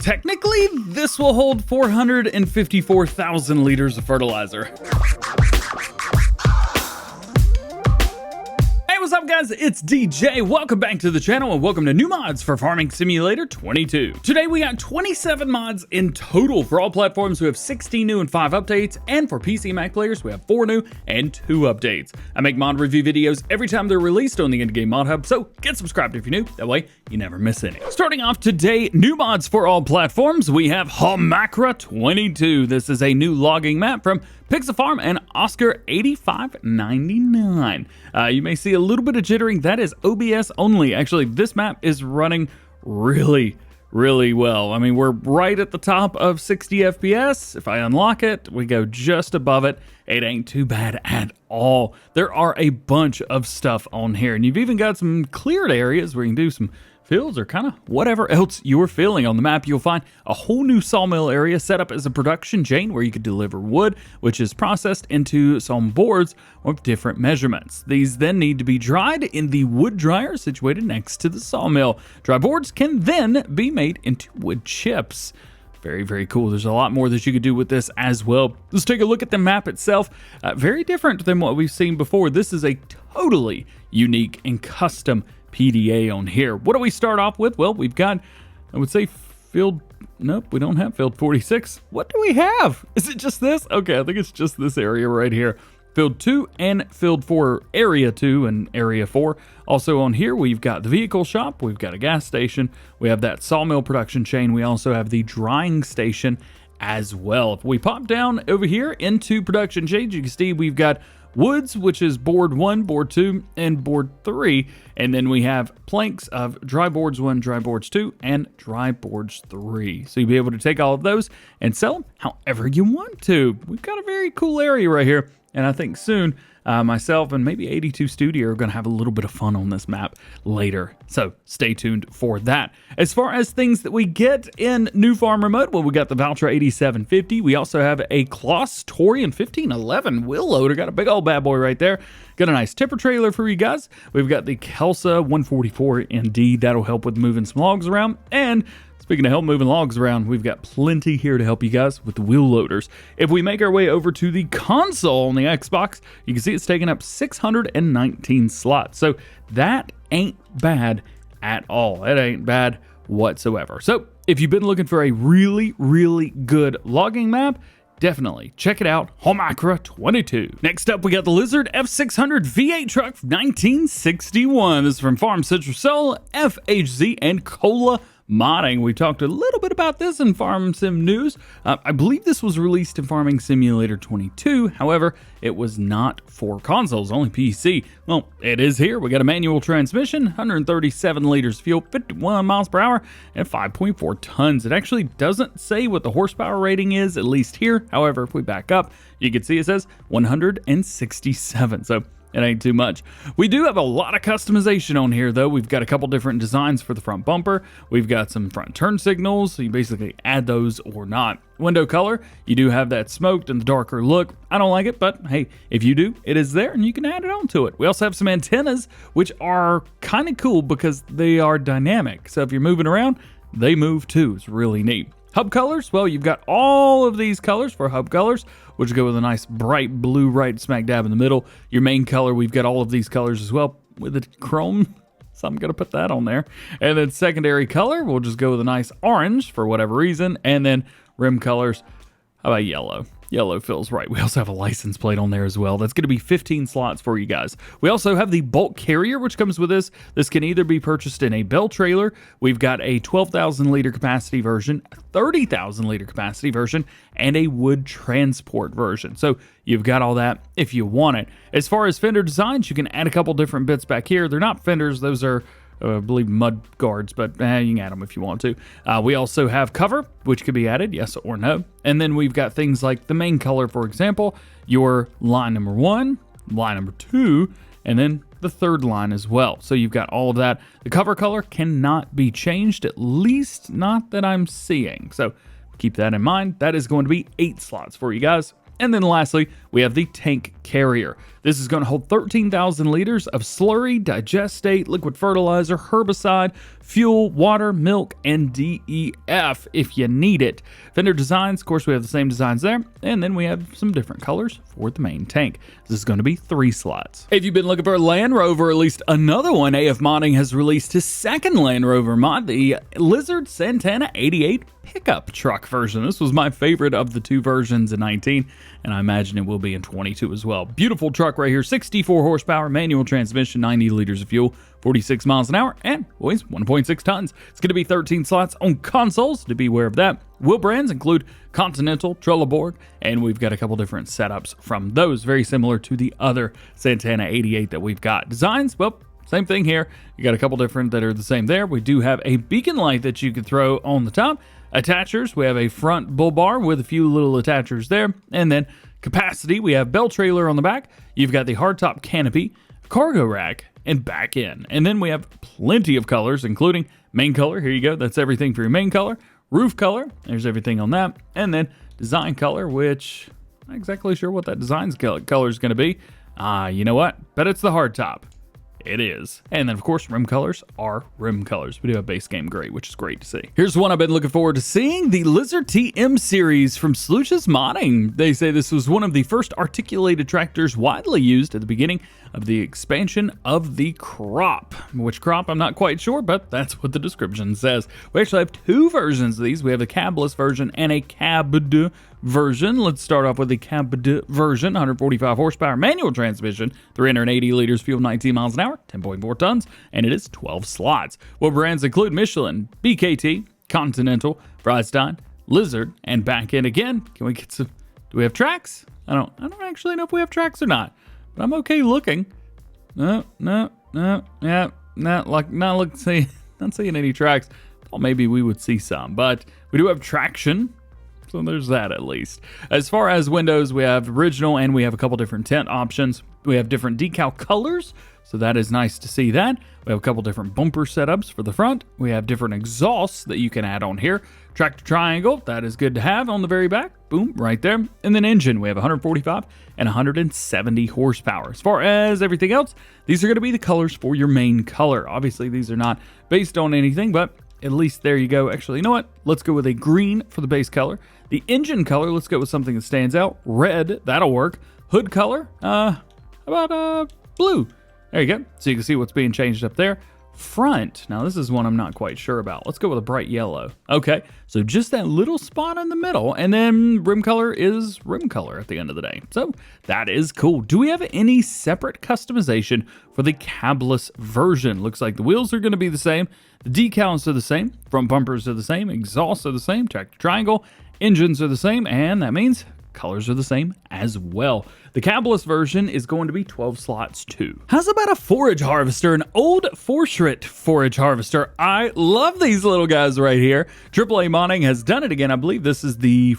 Technically, this will hold 454,000 liters of fertilizer. What's up, guys? It's DJ. Welcome back to the channel and welcome to new mods for Farming Simulator 22. Today we got 27 mods in total for all platforms. We have 16 new and 5 updates, and for PC and Mac players we have 4 new and 2 updates. I make mod review videos every time they're released on the Endgame Mod Hub, so get subscribed if you're new, that way you never miss any. Starting off today, new mods for all platforms, we have Holmåkra 22. This is a new logging map from Pixafarm and Oscar 8599. You may see a little bit of jittering. That is OBS only. Actually, this map is running really well. I mean, we're right at the top of 60 FPS. If I unlock it, we go just above it. It ain't too bad at all. There are a bunch of stuff on here, and you've even got some cleared areas where you can do some fields or kind of whatever else you're feeling. On the map, you'll find a whole new sawmill area set up as a production chain where you could deliver wood, which is processed into some boards with different measurements. These then need to be dried in the wood dryer situated next to the sawmill. Dry boards can then be made into wood chips. Very cool. There's a lot more that you could do with this as well. Let's take a look at the map itself. Very different than what we've seen before. This is a totally unique and custom PDA on here. What do we start off with? Well, we've got, I would say, field, nope, we don't have field 46. What do we have? Is it just this? Okay, I think it's just this area right here. Field 2 and Field 4, Area 2 and Area 4. Also on here, we've got the vehicle shop, we've got a gas station, we have that sawmill production chain, we also have the drying station as well. If we pop down over here into production chains, you can see we've got woods, which is board 1, board 2, and board 3. And then we have planks of dry boards 1, dry boards 2, and dry boards 3. So you'll be able to take all of those and sell them however you want to. We've got a very cool area right here. And I think soon, myself and maybe 82 Studio are going to have a little bit of fun on this map later. So stay tuned for that. As far as things that we get in New Farmer Mode, well, we got the Valtra 8750. We also have a Kloss Torian 1511 wheel loader. Got a big old bad boy right there. Got a nice tipper trailer for you guys. We've got the Kelsa 144 ND. That'll help with moving some logs around. And speaking of help moving logs around, we've got plenty here to help you guys with the wheel loaders. If we make our way over to the console on the Xbox, you can see it's taking up 619 slots. So that ain't bad at all. It ain't bad whatsoever. So if you've been looking for a really good logging map, definitely check it out, Holmåkra 22. Next up, we got the Lizard F-600 V8 truck from 1961. This is from Farm Central Soul, FHZ, and Cola Modding. We talked a little bit about this in Farm Sim News. I believe this was released in Farming Simulator 22. However, it was not for consoles, only PC. Well, it is here. We got a manual transmission, 137 liters fuel, 51 miles per hour, and 5.4 tons. It actually doesn't say what the horsepower rating is, at least here. However, if we back up, you can see it says 167. So it ain't too much. We do have a lot of customization on here, though. We've got a couple different designs for the front bumper. We've got some front turn signals, so you basically add those or not. Window color, you do have that smoked and the darker look. I don't like it, but hey, if you do, it is there and you can add it on to it. We also have some antennas, which are kind of cool because they are dynamic. So if you're moving around, they move too. It's really neat. Hub colors, well, you've got all of these colors for hub colors, which go with a nice bright blue right smack dab in the middle. Your main color, we've got all of these colors as well with the chrome, so I'm going to put that on there. And then secondary color, we'll just go with a nice orange for whatever reason. And then rim colors, how about yellow? Yellow feels right. We also have a license plate on there as well. That's going to be 15 slots for you guys. We also have the bulk carrier, which comes with this. This can either be purchased in a bell trailer. We've got a 12,000 liter capacity version, a 30,000 liter capacity version, and a wood transport version. So you've got all that if you want it. As far as fender designs, you can add a couple different bits back here. They're not fenders. Those are I believe mud guards, but you can add them if you want to. We also have cover, which could be added, yes or no. And then we've got things like the main color, for example, your line number 1, line number 2, and then the third line as well. So you've got all of that. The cover color cannot be changed, at least not that I'm seeing. So keep that in mind. That is going to be 8 slots for you guys. And then lastly, we have the tank carrier. This is going to hold 13,000 liters of slurry, digestate, liquid fertilizer, herbicide, fuel, water, milk, and DEF if you need it. Fender designs, of course, we have the same designs there, and then we have some different colors for the main tank. This is going to be 3 slots. If you've been looking for a Land Rover, at least another one, AF Modding has released his second Land Rover mod, the Lizard Santana88 Pickup truck version. This was my favorite of the 2 versions in 19, and I imagine it will be in 22 as well. Beautiful truck right here, 64 horsepower, manual transmission, 90 liters of fuel, 46 miles an hour, and weighs 1.6 tons. It's going to be 13 slots on consoles, to be aware of that. Wheel brands include Continental, Trelleborg, and we've got a couple different setups from those, very similar to the other Santana 88 that we've got. Designs, well, same thing here. You got a couple different that are the same there. We do have a beacon light that you could throw on the top. Attachers, we have a front bull bar with a few little attachers there, and then capacity, we have bell trailer on the back. You've got the hardtop canopy, cargo rack, and back end. And then we have plenty of colors, including main color. Here you go. That's everything for your main color. Roof color. There's everything on that. And then design color, which I'm not exactly sure what that design color is going to be. You know what? Bet it's the hardtop. It is. And then, of course, rim colors are rim colors. We do have base game gray, which is great to see. Here's one I've been looking forward to seeing, the Lizard TM series from Slush's Modding. They say this was one of the first articulated tractors widely used at the beginning of the expansion of the crop. Which crop, I'm not quite sure, but that's what the description says. We actually have 2 versions of these. We have a cabless version and a cabbed version. Let's start off with the cabbed version, 145 horsepower manual transmission, 380 liters fuel, 19 miles an hour, 10.4 tons, and it is 12 slots. What brands include Michelin, BKT, Continental, Freystein, Lizard, and back end again. Can we get some? Do we have tracks? I don't actually know if we have tracks or not, but I'm okay looking. No, yeah, not seeing any tracks. Thought maybe we would see some, but we do have traction. So there's that at least. As far as windows, we have original and we have a couple different tint options. We have different decal colors, so that is nice to see that. We have a couple different bumper setups for the front. We have different exhausts that you can add on here. Tractor triangle, that is good to have on the very back. Boom, right there. And then engine, we have 145 and 170 horsepower. As far as everything else, these are going to be the colors for your main color. Obviously, these are not based on anything, but at least there you go. Actually, you know what? Let's go with a green for the base color. The engine color, let's go with something that stands out. Red, that'll work. Hood color, how about blue? There you go. So you can see what's being changed up there. Front, now this is one I'm not quite sure about. Let's go with a bright yellow. Okay, so just that little spot in the middle, and then rim color is rim color at the end of the day. So that is cool. Do we have any separate customization for the cabless version? Looks like the wheels are going to be the same. The decals are the same. Front bumpers are the same. Exhausts are the same. Tractor triangle. Engines are the same, and that means colors are the same as well. The cabless version is going to be 12 slots too. How's about a forage harvester, an old Fortschritt forage harvester? I love these little guys right here. AAA Modding has done it again. I believe this is the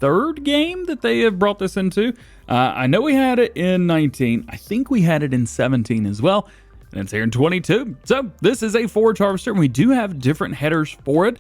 3rd game that they have brought this into. I know we had it in 19. I think we had it in 17 as well. And it's here in 22. So this is a forage harvester, and we do have different headers for it,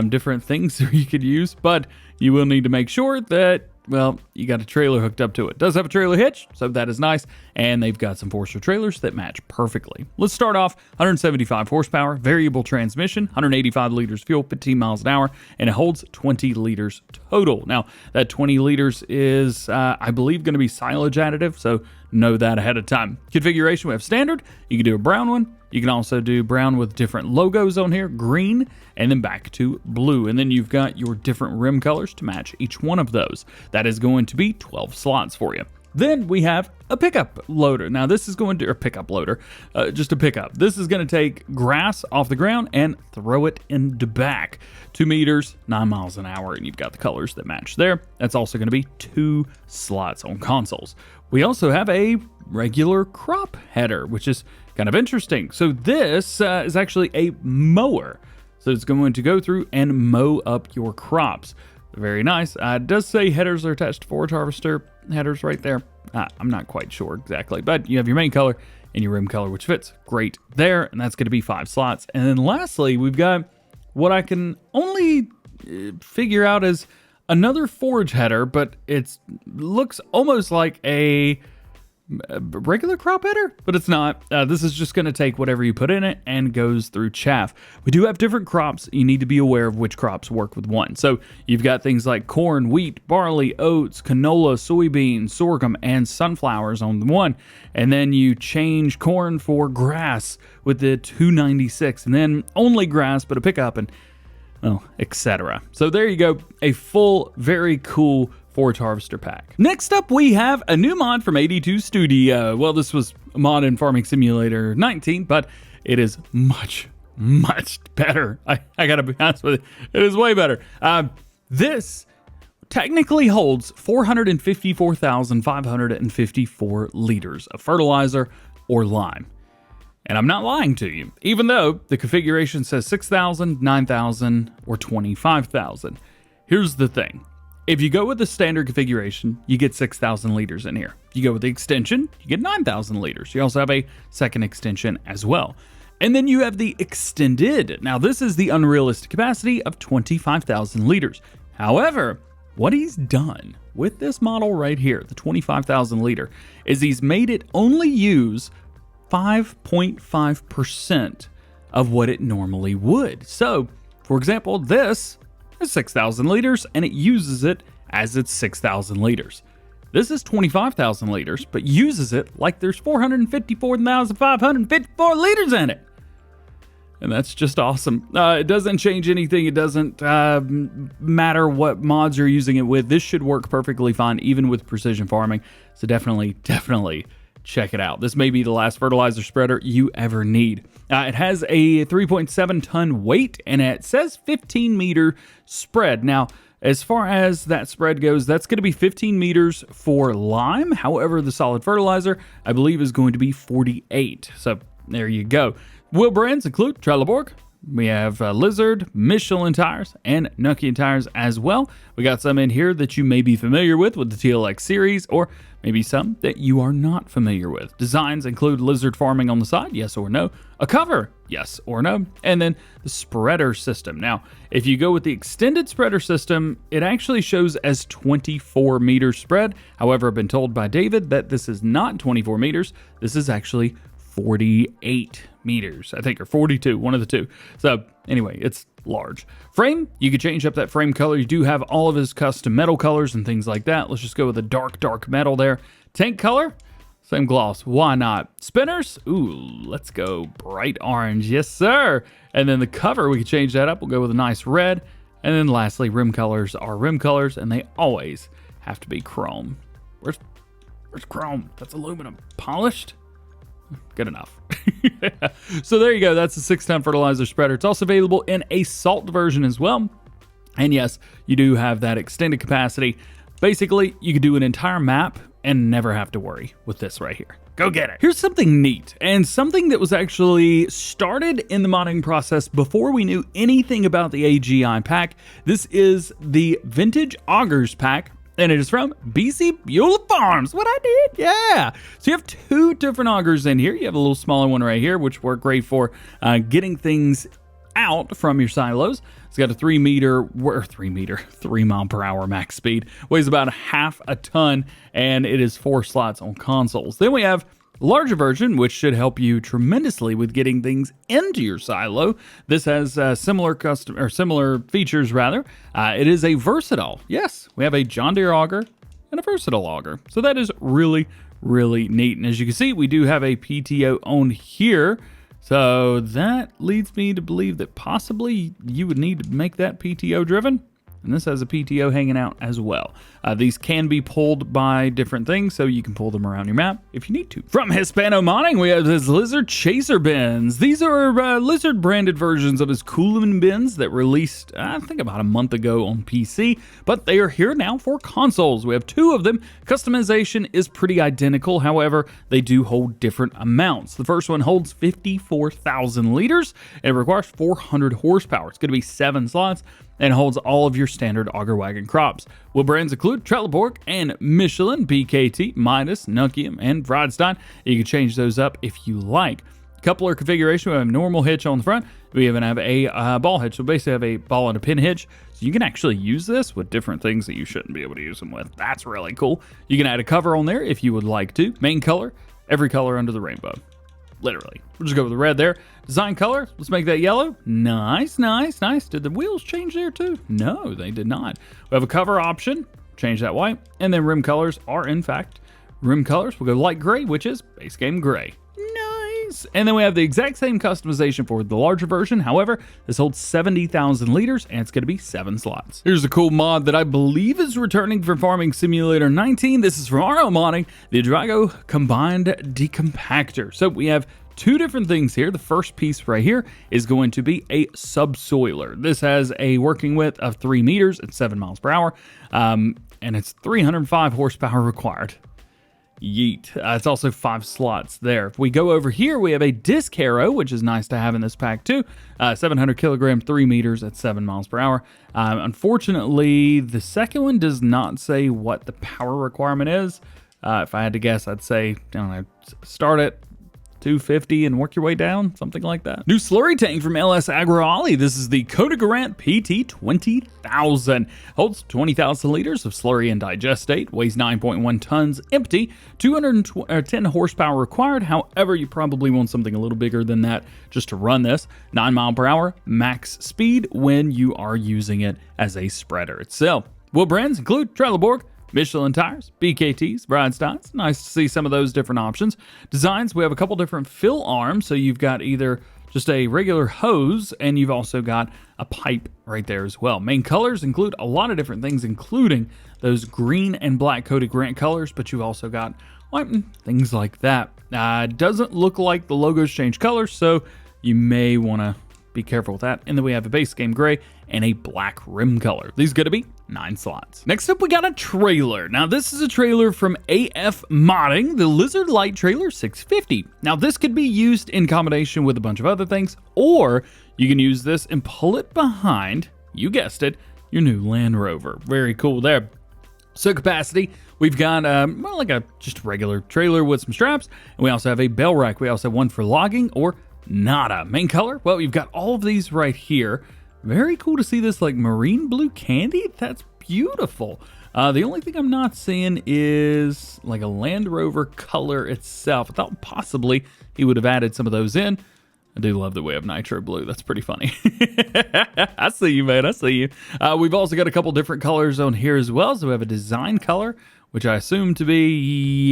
different things that you could use, but you will need to make sure that, well, you got a trailer hooked up to it. It does have a trailer hitch, so that is nice, and they've got some Forster trailers that match perfectly. Let's start off 175 horsepower, variable transmission, 185 liters fuel, 15 miles an hour, and it holds 20 liters total. Now, that 20 liters is, I believe, going to be silage additive, so know that ahead of time. Configuration, we have standard. You can do a brown one. You can also do brown with different logos on here, green, and then back to blue. And then you've got your different rim colors to match each one of those. That is going to be 12 slots for you. Then we have a pickup loader. Now this is going to, or pickup loader, just a pickup. This is going to take grass off the ground and throw it in the back. 2 meters, 9 miles an hour, and you've got the colors that match there. That's also going to be 2 slots on consoles. We also have a regular crop header, which is kind of interesting. So this is actually a mower. So it's going to go through and mow up your crops. Very nice. It does say headers are attached to forage harvester headers right there. I'm not quite sure exactly, but you have your main color and your rim color, which fits great there. And that's going to be 5 slots. And then lastly, we've got what I can only figure out as another forage header, but it looks almost like a regular crop header, but it's not. This is just going to take whatever you put in it and goes through chaff. We do have different crops. You need to be aware of which crops work with one. So you've got things like corn, wheat, barley, oats, canola, soybeans, sorghum, and sunflowers on the one. And then you change corn for grass with the 296, and then only grass, but a pickup, and well, etc. So there you go. A full, very cool forage harvester pack. Next up, we have a new mod from 82 Studio. Well, this was a mod in Farming Simulator 19, but it is much better. I gotta be honest with you, it is way better. This technically holds 454,554 liters of fertilizer or lime. And I'm not lying to you, even though the configuration says 6,000, 9,000, or 25,000. Here's the thing. If you go with the standard configuration, you get 6,000 liters in here. If you go with the extension, you get 9,000 liters. You also have a second extension as well. And then you have the extended. Now, this is the unrealistic capacity of 25,000 liters. However, what he's done with this model right here, the 25,000 liter, is he's made it only use 5.5% of what it normally would. So, for example, this is 6,000 liters and it uses it as it's 6,000 liters. This is 25,000 liters, but uses it like there's 454,554 liters in it. And that's just awesome. It doesn't change anything. It doesn't matter what mods you're using it with. This should work perfectly fine, even with precision farming. So definitely check it out. This may be the last fertilizer spreader you ever need. It has a 3.7 ton weight and it says 15 meter spread. Now, as far as that spread goes, that's going to be 15 meters for lime. However, the solid fertilizer, I believe, is going to be 48. So there you go. Wheel brands include Trelleborg. We have Lizard, Michelin tires, and Nokian tires as well. We got some in here that you may be familiar with the TLX series, or maybe some that you are not familiar with. Designs include Lizard farming on the side, yes or no. A cover, yes or no. And then the spreader system. Now, if you go with the extended spreader system, it actually shows as 24 meter spread. However, I've been told by David that this is not 24 meters. This is actually 48 meters, I think, or 42, one of the two. So anyway, it's large. Frame, you can change up that frame color. You do have all of his custom metal colors and things like that. Let's just go with a dark metal there. Tank color, same gloss, why not? Spinners, ooh, let's go bright orange, yes sir. And then the cover, we can change that up. We'll go with a nice red. And then lastly, rim colors are rim colors, and they always have to be chrome. Where's chrome? That's aluminum. Polished? Good enough. So there you go. That's a 6-ton fertilizer spreader. It's also available in a salt version as well. And yes, you do have that extended capacity. Basically, you could do an entire map and never have to worry with this right here. Go get it. Here's something neat, and something that was actually started in the modding process before we knew anything about the AGI pack. This is the Vintage Augers pack. And it is from BC Beulah Farms. What I did, yeah. So you have two different augers in here. You have a little smaller one right here, which work great for getting things out from your silos. It's got a 3 mile per hour max speed. Weighs about half a ton, and it is 4 slots on consoles. Then we have larger version, which should help you tremendously with getting things into your silo. This has similar features rather. It is a versatile. Yes, we have a John Deere auger and a versatile auger. So that is really neat. And as you can see, we do have a PTO on here. So that leads me to believe that possibly you would need to make that PTO driven. And this has a PTO hanging out as well. These can be pulled by different things, so you can pull them around your map if you need to. From Hispano Modding, we have his Lizard Chaser bins. These are Lizard branded versions of his Coolman bins that released, I think, about a month ago on PC, but they are here now for consoles. We have 2 of them. Customization is pretty identical, however, they do hold different amounts. The first one holds 54,000 liters, and it requires 400 horsepower. It's going to be 7 slots, and holds all of your standard auger wagon crops. Wheel brands include Trelleborg and Michelin, BKT, Midas, Nokian, and Vradstein. You can change those up if you like. Coupler configuration, we have a normal hitch on the front. We even have a ball hitch. So basically have a ball and a pin hitch. So you can actually use this with different things that you shouldn't be able to use them with. That's really cool. You can add a cover on there if you would like to. Main color, every color under the rainbow. Literally. We'll just go with the red there. Design color, let's make that yellow. Nice, nice, nice. Did the wheels change there too? No, they did not. We have a cover option, change that white. And then rim colors are in fact rim colors. We'll go light gray, which is base game gray. Nice. And then we have the exact same customization for the larger version. However, this holds 70,000 liters and it's going to be 7 slots. Here's a cool mod that I believe is returning from Farming Simulator 19. This is from RL Modding, the Drigo combined decompactor. So we have 2 different things here. The first piece right here is going to be a subsoiler. This has a working width of 3 meters at 7 miles per hour, and it's 305 horsepower required. Yeet. It's also 5 slots there. If we go over here, we have a disc harrow, which is nice to have in this pack too. 700 kilogram, 3 meters at 7 miles per hour. Unfortunately, the second one does not say what the power requirement is. If I had to guess, I'd say, I don't know, start at 250 and work your way down, something like that. New slurry tank from LS Agri. This is the Kotte Garant PT 20,000. Holds 20,000 liters of slurry and digestate, weighs 9.1 tons empty, 210 horsepower required. However, you probably want something a little bigger than that just to run this. 9 mile per hour max speed when you are using it as a spreader itself. What brands include Trelleborg, Michelin tires, BKTs, Bridesteins. Nice to see some of those different options. Designs, we have a couple different fill arms. So you've got either just a regular hose and you've also got a pipe right there as well. Main colors include a lot of different things, including those green and black Kotte Garant colors, but you've also got white and things like that. Doesn't look like the logos change colors, so you may want to be careful with that. And then we have a base game gray and a black rim color. These are going to be 9 slots. Next up, we got a trailer. Now, this is a trailer from AF Modding, the Lizard Light Trailer 650. Now, this could be used in combination with a bunch of other things, or you can use this and pull it behind, you guessed it, your new Land Rover. Very cool there. So capacity, we've got well, like a just regular trailer with some straps, and we also have a bell rack. We also have one for logging or nada. Main color, well, you've got all of these right here. Very cool to see this like marine blue candy. That's beautiful. The only thing I'm not seeing is like a Land Rover color itself. I thought possibly he would have added some of those in. I do love that we have nitro blue. That's pretty funny. I see you, man. I see you. We've also got a couple different colors on here as well. So we have a design color, which I assume to be,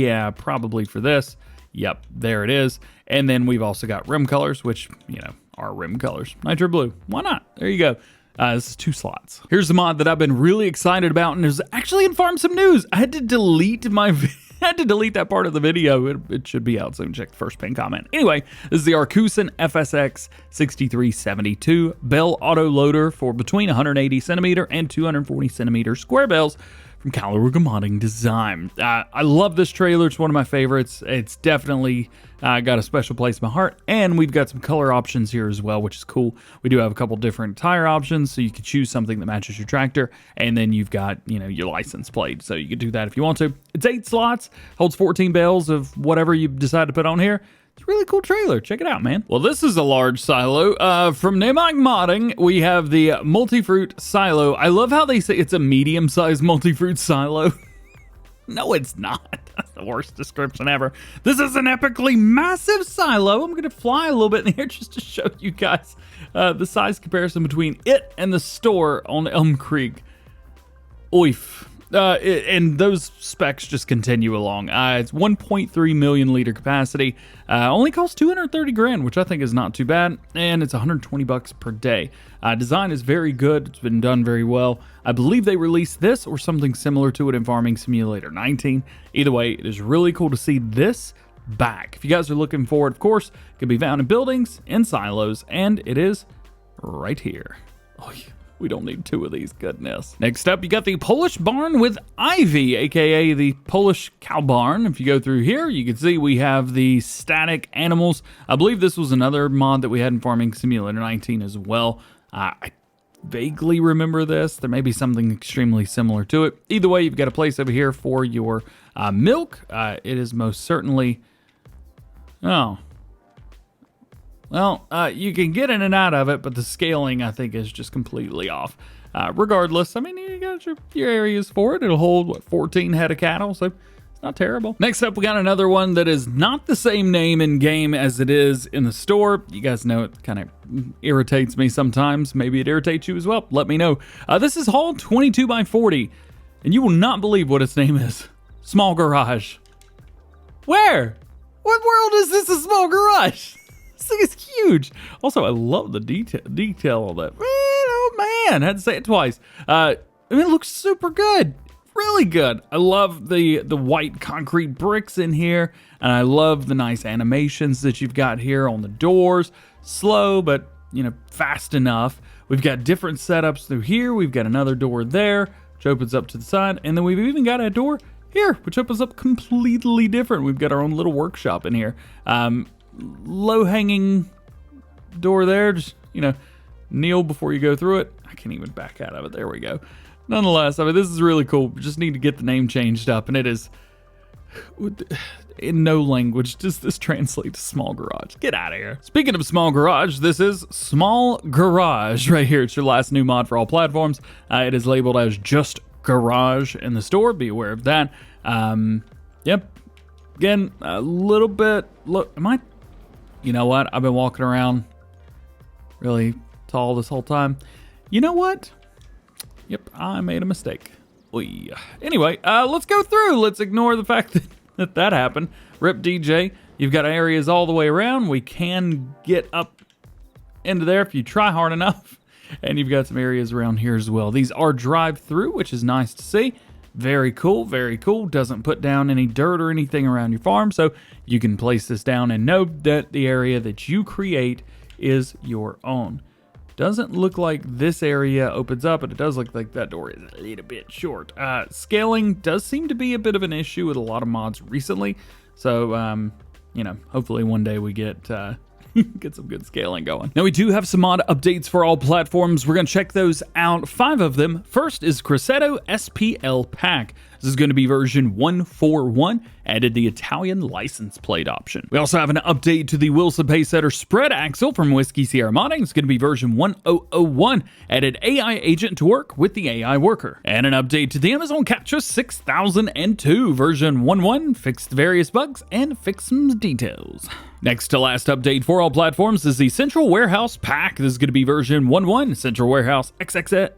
yeah, probably for this. Yep, there it is. And then we've also got rim colors, which, you know, are rim colors. Nitro blue. Why not? There you go. This is 2 slots. Here's the mod that I've been really excited about, and there's actually in Farm Sim News. I had to delete my I had to delete that part of the video. It should be out soon. Check the first pinned comment. Anyway, this is the Arcusin FSX 6372 bell auto loader for between 180 centimeter and 240 centimeter square bells from Caliruga Modding Design. I love this trailer. It's one of my favorites. It's definitely got a special place in my heart, and we've got some color options here as well, which is cool. We do have a couple different tire options, so you can choose something that matches your tractor, and then you've got, you know, your license plate, so you can do that if you want to. It's 8 slots, holds 14 bales of whatever you decide to put on here. It's a really cool trailer. Check it out, man. Well, this is a large silo. From Nemag Modding, we have the Multifruit Silo. I love how they say it's a medium-sized Multifruit Silo. No, it's not. That's the worst description ever. This is an epically massive silo. I'm going to fly a little bit in here just to show you guys the size comparison between it and the store on Elm Creek. Oif. And those specs just continue along. It's 1.3 million liter capacity. Only costs 230 grand, which I think is not too bad. And it's 120 bucks per day. Design is very good. It's been done very well. I believe they released this or something similar to it in Farming Simulator 19. Either way, it is really cool to see this back. If you guys are looking for it, of course, it can be found in buildings, in silos, and it is right here. Oh, yeah. We don't need 2 of these, goodness. Next up, you got the Polish barn with Ivy, aka the Polish cow barn. If you go through here, you can see we have the static animals. I believe this was another mod that we had in Farming Simulator 19 as well. I vaguely remember this. There may be something extremely similar to it. Either way, you've got a place over here for your milk. It is most certainly... Oh. Well, you can get in and out of it, but the scaling, I think, is just completely off. Regardless, I mean, you got your areas for it. It'll hold, what, 14 head of cattle, so it's not terrible. Next up, we got another one that is not the same name in game as it is in the store. You guys know it kind of irritates me sometimes. Maybe it irritates you as well. Let me know. This is Haul 22x40, and you will not believe what its name is. Small garage. Where? What world is this a small garage? This thing is huge. Also, I love the detail of that. Man, oh man, I had to say it twice. I mean, it looks super good. Really good. I love the white concrete bricks in here, and I love the nice animations that you've got here on the doors. Slow, but, you know, fast enough. We've got different setups through here. We've got another door there, which opens up to the side, and then we've even got a door here, which opens up completely different. We've got our own little workshop in here. Low-hanging door there. Just, you know, kneel before you go through it. I can't even back out of it. There we go. Nonetheless, I mean, this is really cool. We just need to get the name changed up, and it is, in no language does this translate to small garage. Get out of here. Speaking of small garage, this is Small Garage right here. It's your last new mod for all platforms. It is labeled as just Garage in the store. Be aware of that. Yep. Again, a little bit. Look, you know what? I've been walking around really tall this whole time. You know what? Yep, I made a mistake. Oy. Anyway, let's go through. Let's ignore the fact that happened. Rip DJ. You've got areas all the way around. We can get up into there if you try hard enough. And you've got some areas around here as well. These are drive-through, which is nice to see. Very cool, very cool. Doesn't put down any dirt or anything around your farm, so you can place this down and know that the area that you create is your own. Doesn't look like this area opens up, but it does look like that door is a little bit short. Scaling does seem to be a bit of an issue with a lot of mods recently, so you know, hopefully one day we get get some good scaling going. Now we do have some mod updates for all platforms. We're gonna check those out. 5 of them. First is Crosetto SPL Pack. This is going to be version 141, added the Italian license plate option. We also have an update to the Wilson Pacesetter spread axle from Whiskey Sierra Modding. It's going to be version 1001, added AI agent to work with the AI worker. And an update to the Amazon Catros 6002, version 11, fixed various bugs and fixed some details. Next to last update for all platforms is the Central Warehouse Pack. This is going to be version 11. Central Warehouse XXS,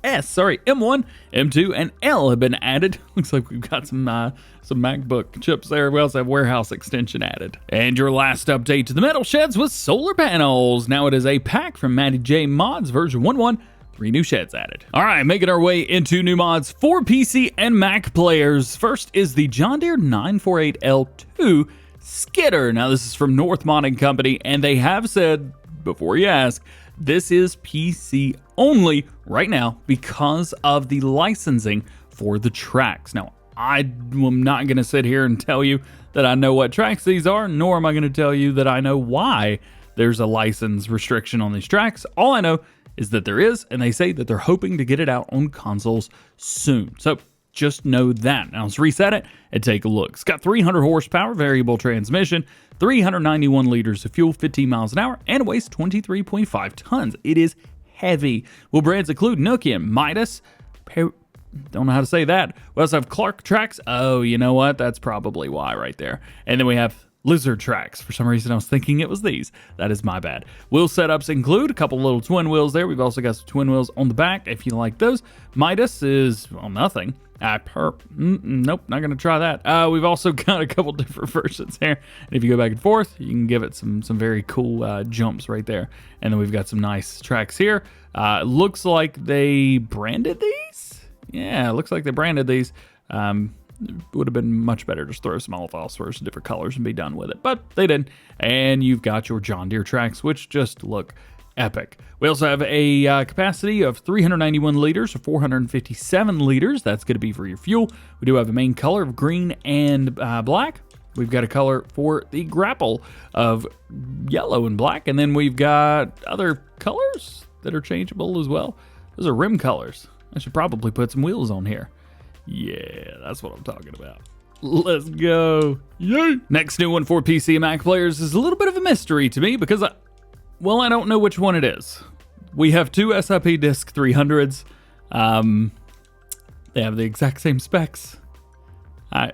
M1, M2, and L have been added. Looks like we've got some MacBook chips there. We also have warehouse extension added. And your last update to the metal sheds was solar panels. Now it is a pack from Matty J Mods, version 11. 3 new sheds added. All right, making our way into new mods for PC and Mac players. First is the John Deere 948L2 Skidder. Now this is from North Modding Company, and they have said, before you ask, this is PC only right now because of the licensing for the tracks. Now, I am not going to sit here and tell you that I know what tracks these are, nor am I going to tell you that I know why there's a license restriction on these tracks. All I know is that there is, and they say that they're hoping to get it out on consoles soon. So just know that. Now let's reset it and take a look. It's got 300 horsepower, variable transmission, 391 liters of fuel, 15 miles an hour, and it weighs 23.5 tons. It is heavy. Well, brands include Nokia, Midas, don't know how to say that. We also have Clark tracks. Oh, you know what? That's probably why right there. And then we have Lizard tracks. For some reason, I was thinking it was these. That is my bad. Wheel setups include a couple little twin wheels there. We've also got some twin wheels on the back if you like those. Midas is, well, nothing. Nope, not going to try that. We've also got a couple different versions here. And if you go back and forth, you can give it some very cool jumps right there. And then we've got some nice tracks here. Looks like they branded these. Yeah, it looks like they branded these. Would have been much better just throw some all phosphorus in different colors and be done with it, but they didn't. And you've got your John Deere tracks, which just look epic. We also have a capacity of 391 liters or 457 liters. That's going to be for your fuel. We do have a main color of green and black. We've got a color for the grapple of yellow and black, and then we've got other colors that are changeable as well. Those are rim colors. I should probably put some wheels on here. Yeah, that's what I'm talking about. Let's go. Yay! Next new one for PC and Mac players is a little bit of a mystery to me because Well, I don't know which one it is. We have two SIP Disc 300s. They have the exact same specs. I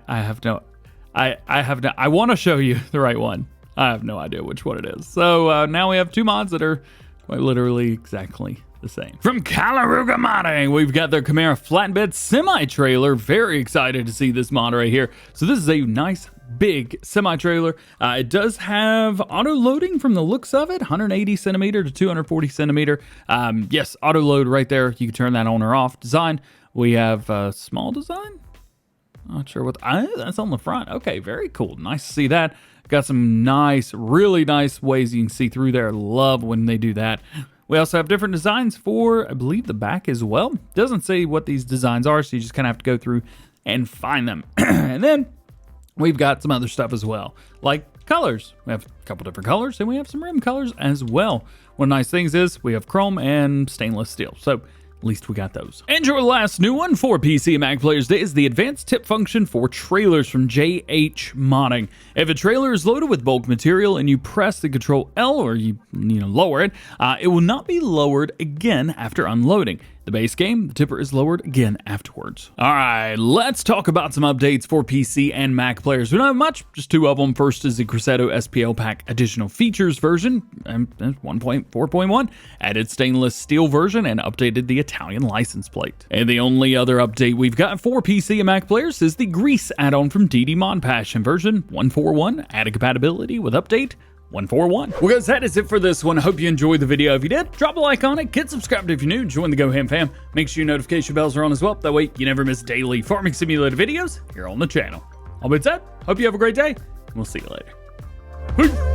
want to show you the right one. I have no idea which one it is. So now we have two mods that are quite literally exactly the same. From Calaruga Modding, we've got their Camara Flatbed Semi-Trailer. Very excited to see this mod right here. So this is a nice big semi-trailer. It does have auto loading from the looks of it, 180 centimeter to 240 centimeter. Yes, auto load right there. You can turn that on or off. Design, we have a small design. Not sure what, that's on the front. Okay, very cool. Nice to see that. Got some nice, really nice ways you can see through there. Love when they do that. We also have different designs for, I believe, the back as well. Doesn't say what these designs are, so you just kind of have to go through and find them. And then we've got some other stuff as well, like colors. We have a couple different colors, and we have some rim colors as well. One of the nice things is we have chrome and stainless steel. So at least we got those. And your last new one for PC and Mac players today is the advanced tip function for trailers from JH Modding. If a trailer is loaded with bulk material and you press the Control L or you lower it, it will not be lowered again after unloading. The base game, the tipper is lowered again afterwards. All right, let's talk about some updates for PC and Mac players. We don't have much, just two of them. First is the Crosetto SPL Pack additional features version, 1.4.1, added stainless steel version, and updated the Italian license plate. And the only other update we've got for PC and Mac players is the grease add-on from DD Mod Passion version 1.4.1, added compatibility with update 1.4.1. Well guys, that is it for this one. I hope you enjoyed the video. If you did, drop a like on it, get subscribed if you're new, join the DjGoHam fam. Make sure your notification bells are on as well. That way you never miss daily farming simulator videos here on the channel. All that said, hope you have a great day, and we'll see you later. Peace.